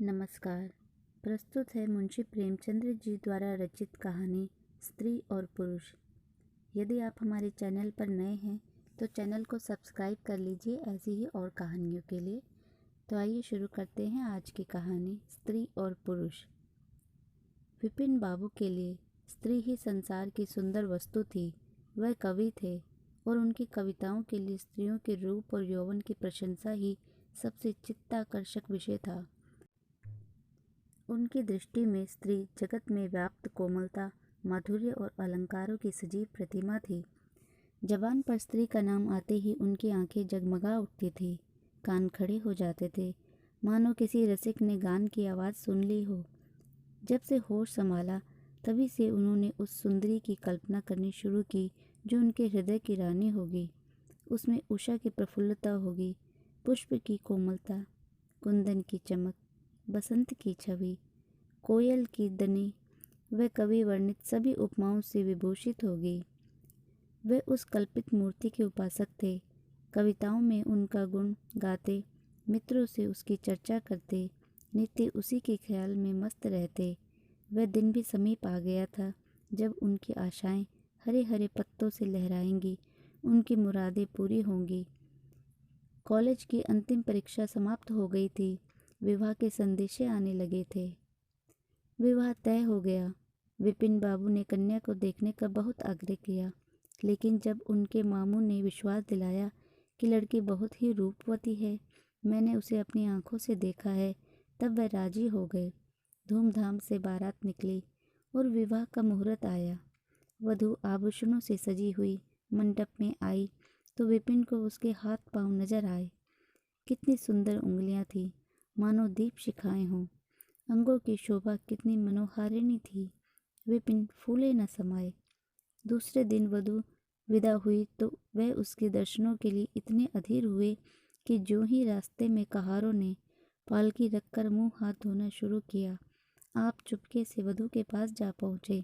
नमस्कार। प्रस्तुत है मुंशी प्रेमचंद्र जी द्वारा रचित कहानी स्त्री और पुरुष। यदि आप हमारे चैनल पर नए हैं तो चैनल को सब्सक्राइब कर लीजिए ऐसी ही और कहानियों के लिए। तो आइए शुरू करते हैं आज की कहानी स्त्री और पुरुष। विपिन बाबू के लिए स्त्री ही संसार की सुंदर वस्तु थी। वह कवि थे और उनकी कविताओं के लिए स्त्रियों के रूप और यौवन की प्रशंसा ही सबसे चित्ताकर्षक विषय था। उनकी दृष्टि में स्त्री जगत में व्याप्त कोमलता, माधुर्य और अलंकारों की सजीव प्रतिमा थी। जबान पर स्त्री का नाम आते ही उनकी आंखें जगमगा उठती थी, कान खड़े हो जाते थे, मानो किसी रसिक ने गान की आवाज़ सुन ली हो। जब से होश संभाला तभी से उन्होंने उस सुंदरी की कल्पना करनी शुरू की जो उनके हृदय की रानी होगी। उसमें उषा की प्रफुल्लता होगी, पुष्प की कोमलता, कुंदन की चमक, बसंत की छवि, कोयल की दनी, वह कवि वर्णित सभी उपमाओं से विभूषित होगी। वे उस कल्पित मूर्ति के उपासक थे। कविताओं में उनका गुण गाते, मित्रों से उसकी चर्चा करते, नित्य उसी के ख्याल में मस्त रहते। वह दिन भी समीप आ गया था जब उनकी आशाएं हरे हरे पत्तों से लहराएंगी, उनकी मुरादें पूरी होंगी। कॉलेज की अंतिम परीक्षा समाप्त हो गई थी। विवाह के संदेशे आने लगे थे। विवाह तय हो गया। विपिन बाबू ने कन्या को देखने का बहुत आग्रह किया, लेकिन जब उनके मामू ने विश्वास दिलाया कि लड़की बहुत ही रूपवती है, मैंने उसे अपनी आंखों से देखा है, तब वह राजी हो गए। धूमधाम से बारात निकली और विवाह का मुहूर्त आया। वधू आभूषणों से सजी हुई मंडप में आई तो विपिन को उसके हाथ पांव नजर आए। कितनी सुंदर उंगलियां थी, मानो दीप शिखाएं हों। अंगों की शोभा कितनी मनोहारिणी थी, विपिन फूले न समाये। दूसरे दिन वधू विदा हुई तो वह उसके दर्शनों के लिए इतने अधीर हुए कि जो ही रास्ते में कहारों ने पालकी रखकर मुंह हाथ धोना शुरू किया, आप चुपके से वधू के पास जा पहुंचे।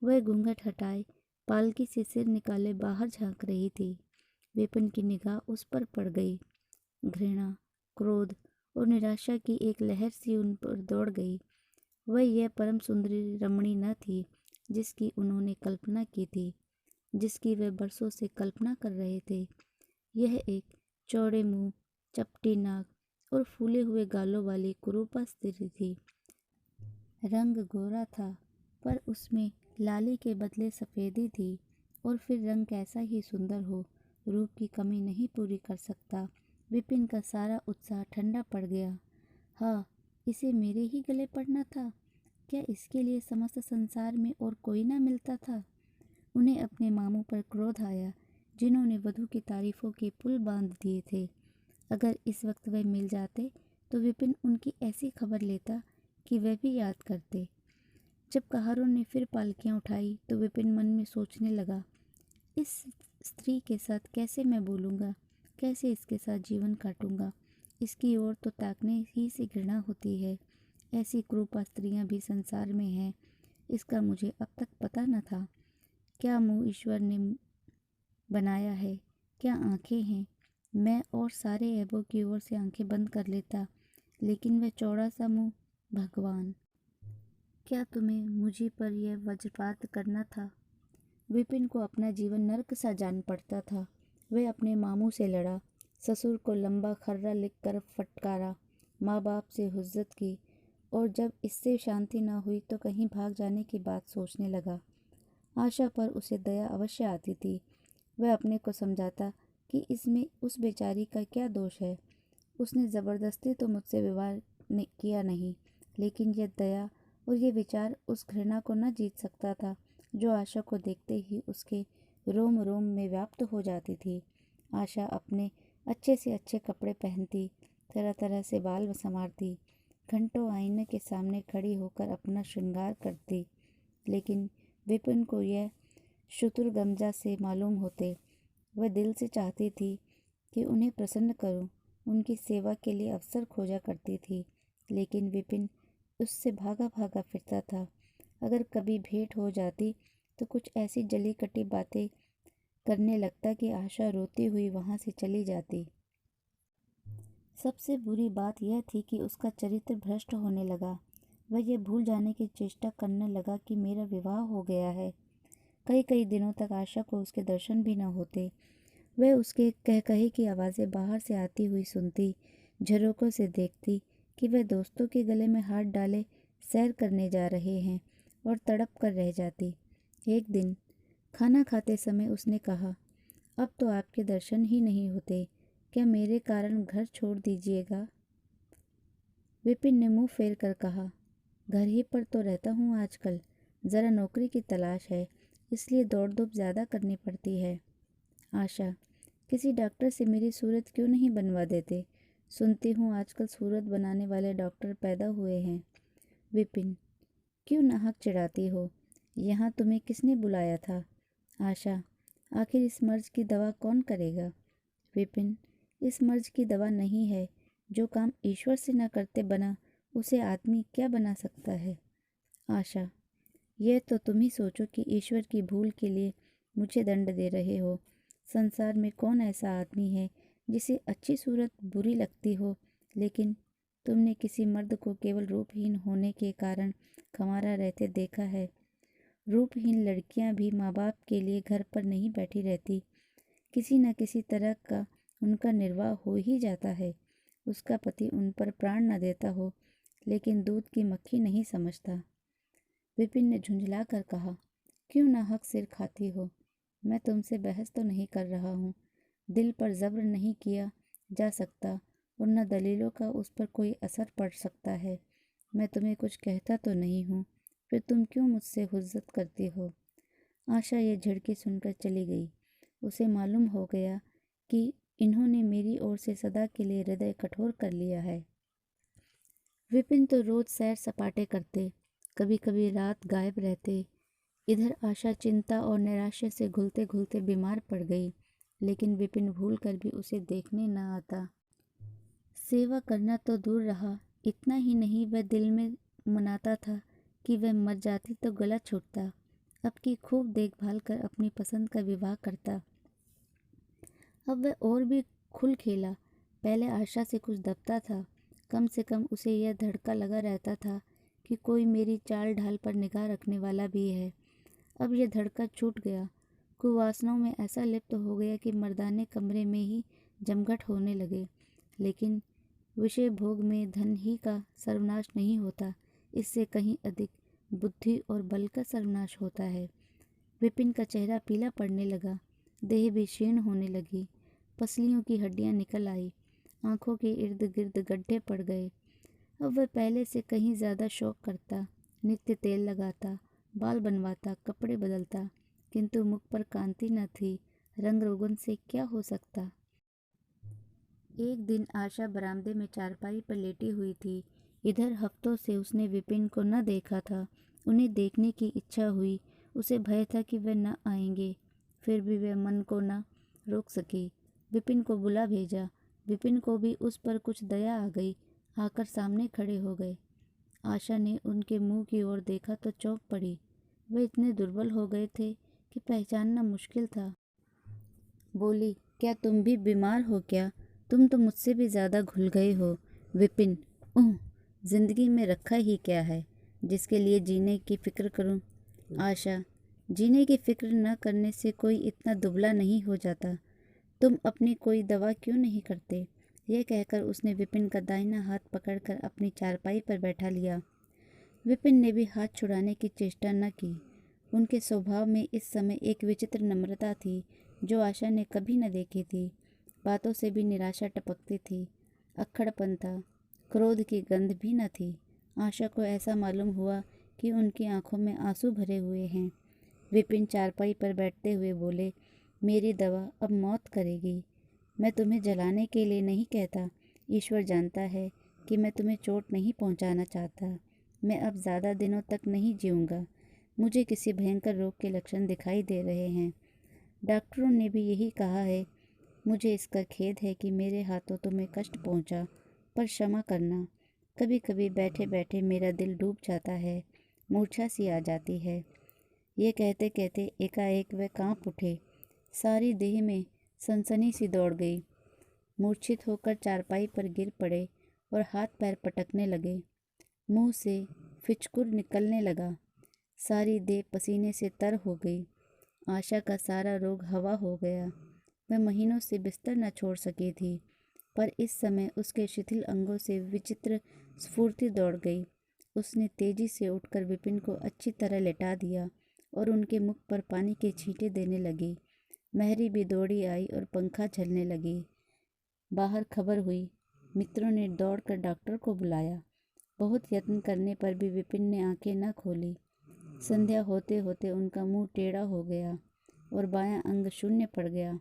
वह घूंघट हटाए पालकी से सिर निकाले बाहर झांक रही थी। विपिन की निगाह उस पर पड़ गई। घृणा, क्रोध और निराशा की एक लहर सी उन पर दौड़ गई। वह यह परम सुंदरी रमणी न थी जिसकी उन्होंने कल्पना की थी, जिसकी वे बरसों से कल्पना कर रहे थे। यह एक चौड़े मुंह, चपटी नाक और फूले हुए गालों वाली कुरूपा स्त्री थी। रंग गोरा था पर उसमें लाली के बदले सफ़ेदी थी। और फिर रंग कैसा ही सुंदर हो, रूप की कमी नहीं पूरी कर सकता। विपिन का सारा उत्साह ठंडा पड़ गया। हाँ, इसे मेरे ही गले पड़ना था। क्या इसके लिए समस्त संसार में और कोई ना मिलता था? उन्हें अपने मामू पर क्रोध आया, जिन्होंने वधू की तारीफों के पुल बांध दिए थे। अगर इस वक्त वह मिल जाते तो विपिन उनकी ऐसी खबर लेता कि वह भी याद करते। जब कहारों ने फिर पालकियां उठाई तो विपिन मन में सोचने लगा, इस स्त्री के साथ कैसे मैं बोलूँगा, कैसे इसके साथ जीवन काटूंगा। इसकी ओर तो ताकने ही से घृणा होती है। ऐसी क्रूपा स्त्रियां भी संसार में हैं, इसका मुझे अब तक पता न था। क्या मुंह ईश्वर ने बनाया है, क्या आंखें हैं। मैं और सारे ऐबों की ओर से आंखें बंद कर लेता, लेकिन वह चौड़ा सा मुंह। भगवान, क्या तुम्हें मुझी पर यह वज्रपात करना था? विपिन को अपना जीवन नर्क सा जान पड़ता था। वह अपने मामू से लड़ा, ससुर को लंबा खर्रा लिखकर फटकारा, माँ बाप से हुज्जत की, और जब इससे शांति ना हुई तो कहीं भाग जाने की बात सोचने लगा। आशा पर उसे दया अवश्य आती थी। वह अपने को समझाता कि इसमें उस बेचारी का क्या दोष है। उसने ज़बरदस्ती तो मुझसे विवाह किया नहीं, लेकिन यह दया और ये विचार उस घृणा को न जीत सकता था जो आशा को देखते ही उसके रोम रोम में व्याप्त हो जाती थी। आशा अपने अच्छे से अच्छे कपड़े पहनती, तरह तरह से बाल संवारती, घंटों आईने के सामने खड़ी होकर अपना श्रृंगार करती, लेकिन विपिन को यह शुतुरगमजा से मालूम होते। वह दिल से चाहती थी कि उन्हें प्रसन्न करूं, उनकी सेवा के लिए अवसर खोजा करती थी, लेकिन विपिन उससे भागा भागा फिरता था। अगर कभी भेंट हो जाती तो कुछ ऐसी जली कटी बातें करने लगता कि आशा रोती हुई वहाँ से चली जाती। सबसे बुरी बात यह थी कि उसका चरित्र भ्रष्ट होने लगा। वह ये भूल जाने की चेष्टा करने लगा कि मेरा विवाह हो गया है। कई कई दिनों तक आशा को उसके दर्शन भी न होते। वह उसके कह की आवाज़ें बाहर से आती हुई सुनती, झरोकों से देखती कि वह दोस्तों के गले में हाथ डाले सैर करने जा रहे हैं, और तड़प कर रह जाती। एक दिन खाना खाते समय उसने कहा, अब तो आपके दर्शन ही नहीं होते, क्या मेरे कारण घर छोड़ दीजिएगा? विपिन ने मुंह फेर कर कहा, घर ही पर तो रहता हूँ आजकल, ज़रा नौकरी की तलाश है, इसलिए दौड़ धूप ज़्यादा करनी पड़ती है। आशा, किसी डॉक्टर से मेरी सूरत क्यों नहीं बनवा देते? सुनती हूँ आजकल सूरत बनाने वाले डॉक्टर पैदा हुए हैं। विपिन, क्यों नाहक चिढ़ाती हो? यहाँ तुम्हें किसने बुलाया था? आशा, आखिर इस मर्ज की दवा कौन करेगा? विपिन, इस मर्ज की दवा नहीं है। जो काम ईश्वर से न करते बना, उसे आदमी क्या बना सकता है? आशा, यह तो तुम ही सोचो कि ईश्वर की भूल के लिए मुझे दंड दे रहे हो। संसार में कौन ऐसा आदमी है जिसे अच्छी सूरत बुरी लगती हो, लेकिन तुमने किसी मर्द को केवल रूपहीन होने के कारण खमारा रहते देखा है? रूपहीन लड़कियां भी माँ बाप के लिए घर पर नहीं बैठी रहती, किसी न किसी तरह का उनका निर्वाह हो ही जाता है। उसका पति उन पर प्राण न देता हो, लेकिन दूध की मक्खी नहीं समझता। विपिन ने झुंझला कर कहा, क्यों नाहक सिर खाती हो? मैं तुमसे बहस तो नहीं कर रहा हूँ। दिल पर जब्र नहीं किया जा सकता, और न दलीलों का उस पर कोई असर पड़ सकता है। मैं तुम्हें कुछ कहता तो नहीं हूँ, फिर तुम क्यों मुझसे हुज्जत करती हो? आशा ये झिड़की सुनकर चली गई। उसे मालूम हो गया कि इन्होंने मेरी ओर से सदा के लिए हृदय कठोर कर लिया है। विपिन तो रोज सैर सपाटे करते, कभी कभी रात गायब रहते। इधर आशा चिंता और निराशा से घुलते घुलते बीमार पड़ गई, लेकिन विपिन भूल कर भी उसे देखने न आता। सेवा करना तो दूर रहा, इतना ही नहीं वह दिल में मनाता था कि वह मर जाती तो गला छूटता। अब की खूब देखभाल कर अपनी पसंद का विवाह करता। अब वह और भी खुल खेला। पहले आशा से कुछ दबता था, कम से कम उसे यह धड़का लगा रहता था कि कोई मेरी चाल ढाल पर निगाह रखने वाला भी है। अब यह धड़का छूट गया। कुवासनाओं में ऐसा लिप्त हो गया कि मर्दाने कमरे में ही जमघट होने लगे। लेकिन विषय भोग में धन ही का सर्वनाश नहीं होता, इससे कहीं अधिक बुद्धि और बल का सर्वनाश होता है। विपिन का चेहरा पीला पड़ने लगा, देह भी क्षीण होने लगी, पसलियों की हड्डियां निकल आई, आंखों के इर्द गिर्द गड्ढे पड़ गए। अब वह पहले से कहीं ज़्यादा शौक करता, नित्य तेल लगाता, बाल बनवाता, कपड़े बदलता, किंतु मुख पर कांति न थी। रंग रोगन से क्या हो सकता? एक दिन आशा बरामदे में चारपाई पर लेटी हुई थी। इधर हफ्तों से उसने विपिन को न देखा था। उन्हें देखने की इच्छा हुई। उसे भय था कि वे न आएंगे, फिर भी वह मन को न रोक सकी। विपिन को बुला भेजा। विपिन को भी उस पर कुछ दया आ गई, आकर सामने खड़े हो गए। आशा ने उनके मुंह की ओर देखा तो चौंक पड़ी। वे इतने दुर्बल हो गए थे कि पहचानना मुश्किल था। बोली, क्या तुम भी बीमार हो क्या? तुम तो मुझसे भी ज़्यादा घुल गए हो। विपिन, ओह, जिंदगी में रखा ही क्या है जिसके लिए जीने की फिक्र करूं? आशा, जीने की फिक्र न करने से कोई इतना दुबला नहीं हो जाता। तुम अपनी कोई दवा क्यों नहीं करते? यह कहकर उसने विपिन का दाहिना हाथ पकड़कर अपनी चारपाई पर बैठा लिया। विपिन ने भी हाथ छुड़ाने की चेष्टा न की। उनके स्वभाव में इस समय एक विचित्र नम्रता थी जो आशा ने कभी न देखी थी। बातों से भी निराशा टपकती थी, अक्खड़पन था, क्रोध की गंध भी न थी। आशा को ऐसा मालूम हुआ कि उनकी आंखों में आंसू भरे हुए हैं। विपिन चारपाई पर बैठते हुए बोले, मेरी दवा अब मौत करेगी। मैं तुम्हें जलाने के लिए नहीं कहता। ईश्वर जानता है कि मैं तुम्हें चोट नहीं पहुंचाना चाहता। मैं अब ज़्यादा दिनों तक नहीं जीऊँगा। मुझे किसी भयंकर रोग के लक्षण दिखाई दे रहे हैं। डॉक्टरों ने भी यही कहा है। मुझे इसका खेद है कि मेरे हाथों तुम्हें कष्ट पहुंचा, पर क्षमा करना। कभी कभी बैठे बैठे मेरा दिल डूब जाता है, मूर्छा सी आ जाती है। ये कहते कहते एकाएक वह कांप उठे। सारी देह में सनसनी सी दौड़ गई। मूर्छित होकर चारपाई पर गिर पड़े और हाथ पैर पटकने लगे। मुंह से फिचकुर निकलने लगा। सारी देह पसीने से तर हो गई। आशा का सारा रोग हवा हो गया। वह महीनों से बिस्तर न छोड़ सकी थी, पर इस समय उसके शिथिल अंगों से विचित्र स्फूर्ति दौड़ गई। उसने तेजी से उठकर विपिन को अच्छी तरह लेटा दिया और उनके मुख पर पानी के छींटे देने लगी। महरी भी दौड़ी आई और पंखा झलने लगी। बाहर खबर हुई। मित्रों ने दौड़कर डॉक्टर को बुलाया। बहुत यत्न करने पर भी विपिन ने आंखें न खोली। संध्या होते होते उनका मुंह टेढ़ा हो गया और बायां अंग शून्य पड़ गया।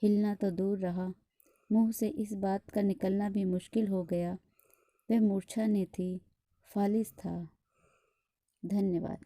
हिलना तो दूर रहा, मुंह से इस बात का निकलना भी मुश्किल हो गया। वह मूर्छा ने थी, फालिस था। धन्यवाद।